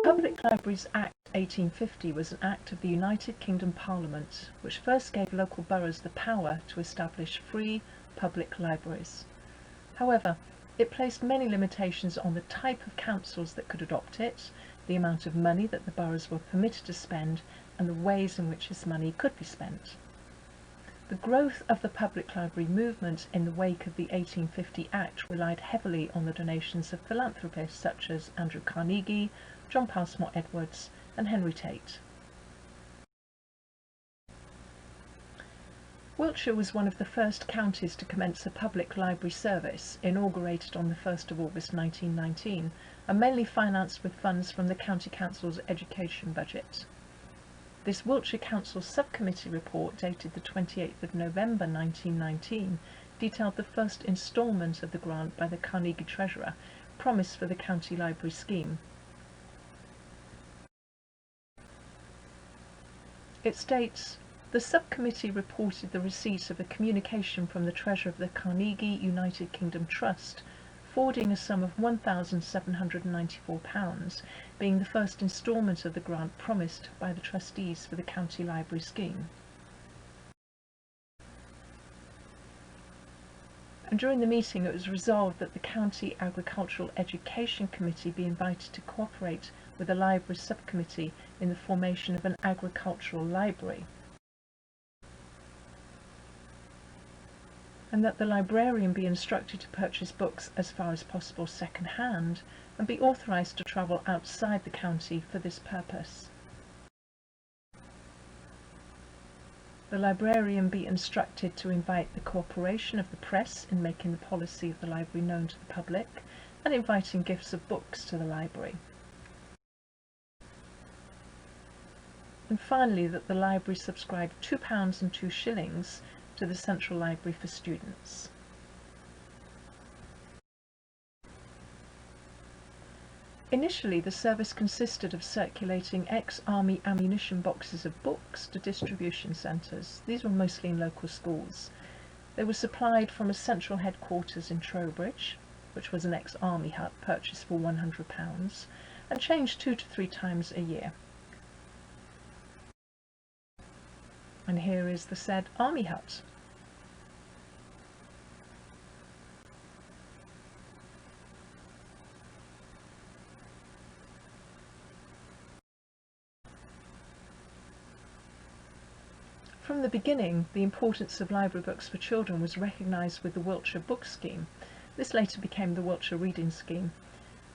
Public Libraries Act 1850 was an act of the United Kingdom Parliament which first gave local boroughs the power to establish free public libraries. However, it placed many limitations on the type of councils that could adopt it, the amount of money that the boroughs were permitted to spend, and the ways in which this money could be spent. The growth of the public library movement in the wake of the 1850 Act relied heavily on the donations of philanthropists such as Andrew Carnegie, John Passmore Edwards, and Henry Tate. Wiltshire was one of the first counties to commence a public library service, inaugurated on the 1st of August 1919, and mainly financed with funds from the County Council's education budget. This Wiltshire Council Subcommittee report, dated the 28th of November 1919, detailed the first instalment of the grant by the Carnegie Treasurer, promised for the County Library scheme. It states, "The subcommittee reported the receipt of a communication from the Treasurer of the Carnegie United Kingdom Trust, forwarding a sum of £1,794, being the first instalment of the grant promised by the trustees for the County Library scheme." And during the meeting it was resolved that the County Agricultural Education Committee be invited to cooperate with the Library Subcommittee in the formation of an agricultural library, and that the librarian be instructed to purchase books as far as possible second-hand and be authorised to travel outside the county for this purpose. The librarian be instructed to invite the cooperation of the press in making the policy of the library known to the public and inviting gifts of books to the library. And finally, that the library subscribe £2 and 2 shillings to the Central Library for students. Initially, the service consisted of circulating ex-army ammunition boxes of books to distribution centres. These were mostly in local schools. They were supplied from a central headquarters in Trowbridge, which was an ex-army hut purchased for £100, and changed 2 to 3 times a year. And here is the said army hut. From the beginning, the importance of library books for children was recognised with the Wiltshire Book Scheme. This later became the Wiltshire Reading Scheme,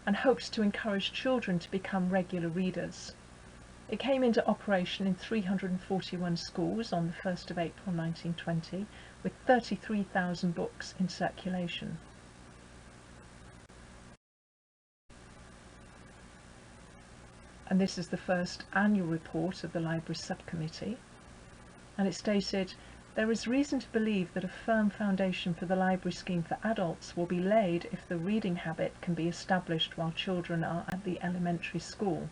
and hoped to encourage children to become regular readers. It came into operation in 341 schools on the 1st of April 1920, with 33,000 books in circulation. And this is the first annual report of the Library Subcommittee. And it stated, "There is reason to believe that a firm foundation for the library scheme for adults will be laid if the reading habit can be established while children are at the elementary school."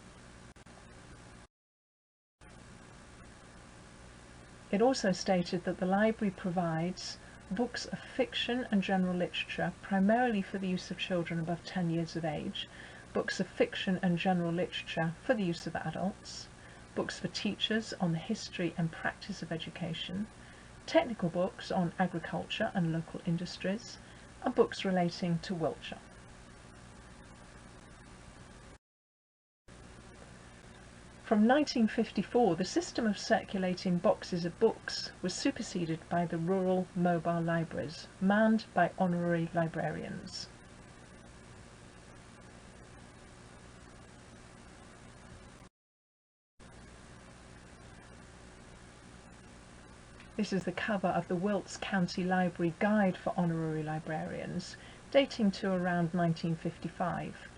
It also stated that the library provides books of fiction and general literature primarily for the use of children above 10 years of age, books of fiction and general literature for the use of adults, books for teachers on the history and practice of education, technical books on agriculture and local industries, and books relating to Wiltshire. From 1954, the system of circulating boxes of books was superseded by the rural mobile libraries, manned by honorary librarians. This is the cover of the Wilts County Library Guide for Honorary Librarians, dating to around 1955.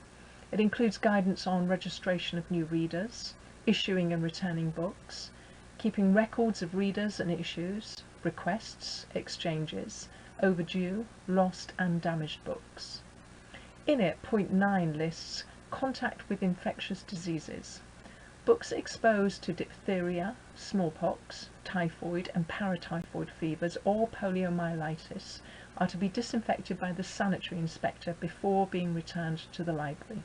It includes guidance on registration of new readers, issuing and returning books, keeping records of readers and issues, requests, exchanges, overdue, lost and damaged books. In it, point 9 lists contact with infectious diseases. Books exposed to diphtheria, smallpox, typhoid and paratyphoid fevers or poliomyelitis are to be disinfected by the sanitary inspector before being returned to the library.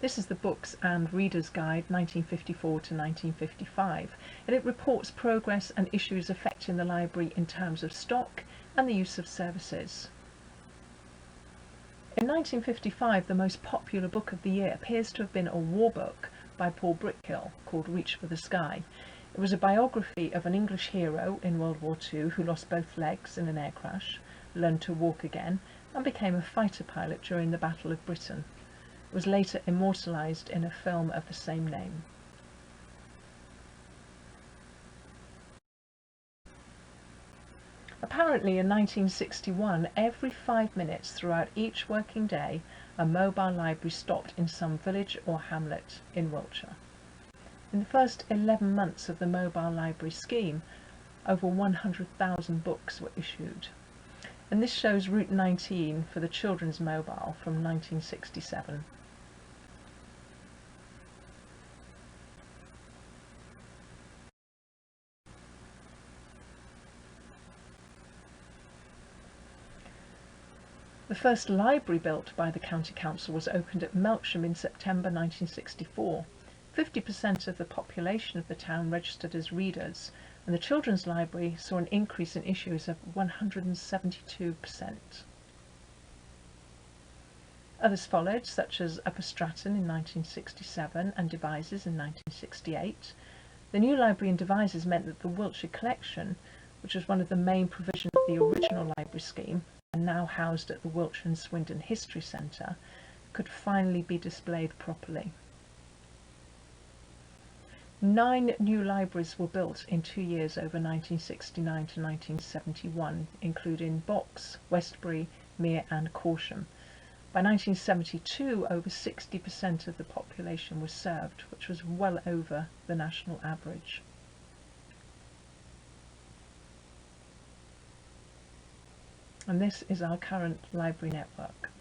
This is the Books and Readers Guide 1954 to 1955, and it reports progress and issues affecting the library in terms of stock and the use of services. In 1955, the most popular book of the year appears to have been a war book by Paul Brickhill called Reach for the Sky. It was a biography of an English hero in World War II who lost both legs in an air crash, learned to walk again, and became a fighter pilot during the Battle of Britain. It was later immortalised in a film of the same name. Apparently in 1961, every 5 minutes throughout each working day, a mobile library stopped in some village or hamlet in Wiltshire. In the first 11 months of the mobile library scheme, over 100,000 books were issued. And this shows Route 19 for the children's mobile from 1967. The first library built by the County Council was opened at Melksham in September 1964. 50% of the population of the town registered as readers, and the Children's Library saw an increase in issues of 172%. Others followed, such as Upper Stratton in 1967 and Devizes in 1968. The new library in Devizes meant that the Wiltshire collection, which was one of the main provisions of the original library scheme, and now housed at the Wiltshire Swindon History Centre, could finally be displayed properly. 9 new libraries were built in 2 years over 1969 to 1971, including Box, Westbury, Mere and Corsham. By 1972, over 60% of the population was served, which was well over the national average. And this is our current library network.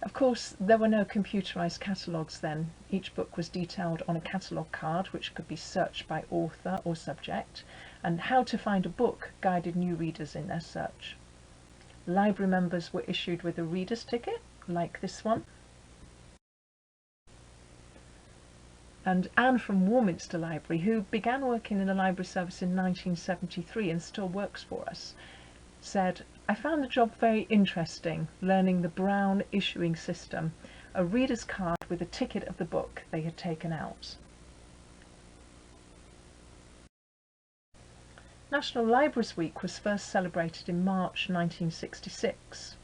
Of course, there were no computerised catalogues then. Each book was detailed on a catalogue card which could be searched by author or subject, and how to find a book guided new readers in their search. Library members were issued with a reader's ticket, like this one. And Anne from Warminster Library, who began working in the library service in 1973 and still works for us, said, "I found the job very interesting, learning the Brown issuing system, a reader's card with a ticket of the book they had taken out." National Libraries Week was first celebrated in March 1966.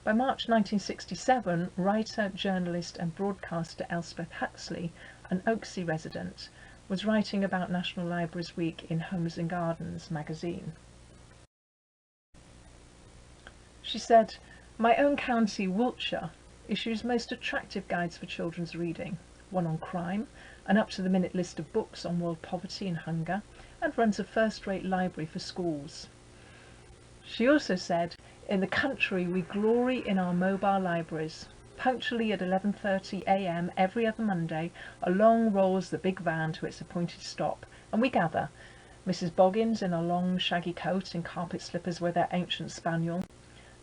By March 1967, writer, journalist and broadcaster Elspeth Huxley, an Oaksey resident, was writing about National Libraries Week in Homes and Gardens magazine. She said, "My own county, Wiltshire, issues most attractive guides for children's reading, one on crime, an up-to-the-minute list of books on world poverty and hunger, and runs a first-rate library for schools." She also said, "In the country we glory in our mobile libraries. Punctually at 11:30 a.m. every other Monday, along rolls the big van to its appointed stop, and we gather, Mrs. Boggins in a long shaggy coat and carpet slippers with her ancient spaniel,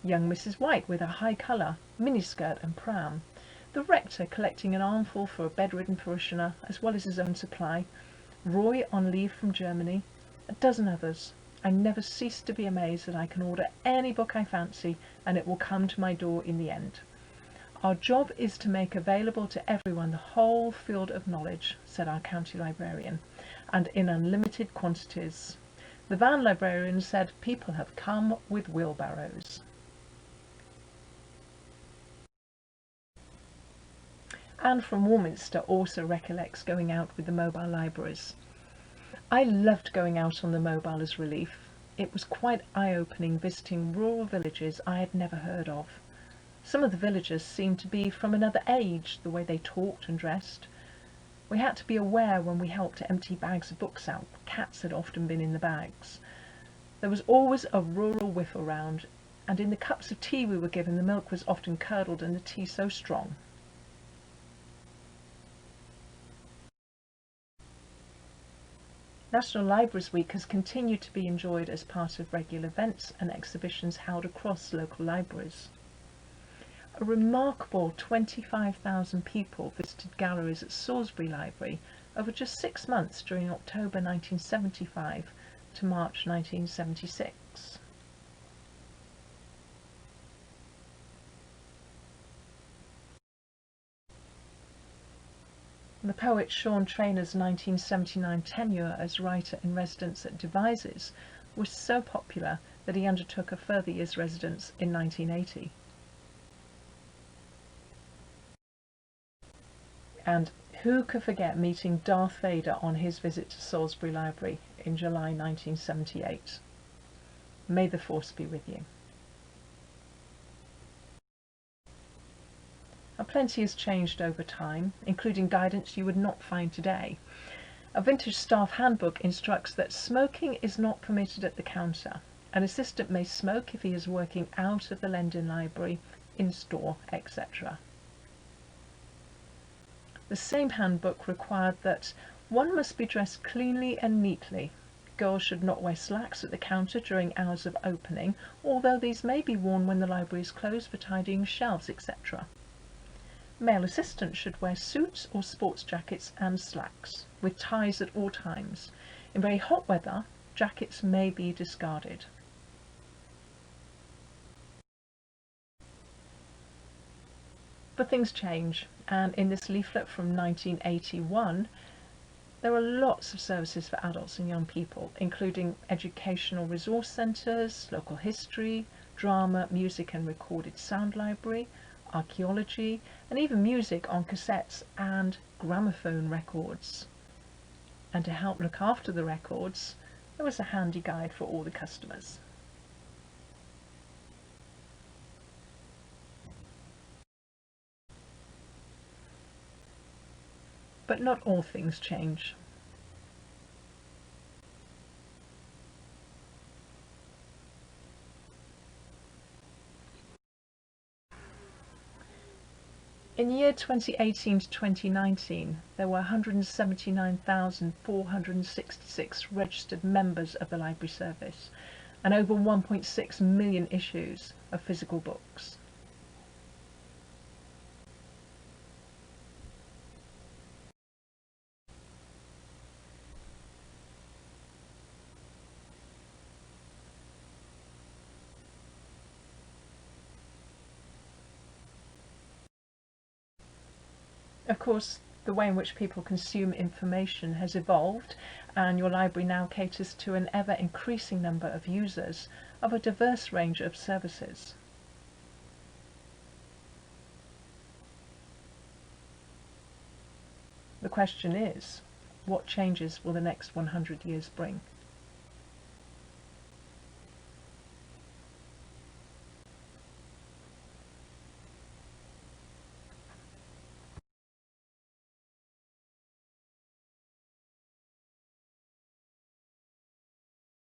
young Mrs. White with her high colour, miniskirt and pram, the rector collecting an armful for a bedridden parishioner as well as his own supply, Roy on leave from Germany, a dozen others. I never cease to be amazed that I can order any book I fancy and it will come to my door in the end. Our job is to make available to everyone the whole field of knowledge," said our county librarian, "and in unlimited quantities. The van librarian said people have come with wheelbarrows." Anne from Warminster also recollects going out with the mobile libraries. "I loved going out on the mobile as relief. It was quite eye-opening visiting rural villages I had never heard of. Some of the villagers seemed to be from another age, the way they talked and dressed. We had to be aware when we helped to empty bags of books out. Cats had often been in the bags. There was always a rural whiff around, and in the cups of tea we were given the milk was often curdled and the tea so strong." National Libraries Week has continued to be enjoyed as part of regular events and exhibitions held across local libraries. A remarkable 25,000 people visited galleries at Salisbury Library over just 6 months during October 1975 to March 1976. The poet Sean Trainor's 1979 tenure as writer-in-residence at Devizes was so popular that he undertook a further year's residence in 1980. And who could forget meeting Darth Vader on his visit to Salisbury Library in July 1978? May the Force be with you. Now, plenty has changed over time, including guidance you would not find today. A vintage staff handbook instructs that smoking is not permitted at the counter. An assistant may smoke if he is working out of the Lending Library, in store, etc. The same handbook required that one must be dressed cleanly and neatly. Girls should not wear slacks at the counter during hours of opening, although these may be worn when the library is closed for tidying shelves, etc. Male assistants should wear suits or sports jackets and slacks, with ties at all times. In very hot weather, jackets may be discarded. But things change, and in this leaflet from 1981, there are lots of services for adults and young people, including educational resource centres, local history, drama, music and recorded sound library, archaeology, and even music on cassettes and gramophone records. And to help look after the records, there was a handy guide for all the customers. But not all things change. In the year 2018 to 2019, there were 179,466 registered members of the Library Service and over 1.6 million issues of physical books. Of course, the way in which people consume information has evolved, and your library now caters to an ever-increasing number of users of a diverse range of services. The question is, what changes will the next 100 years bring?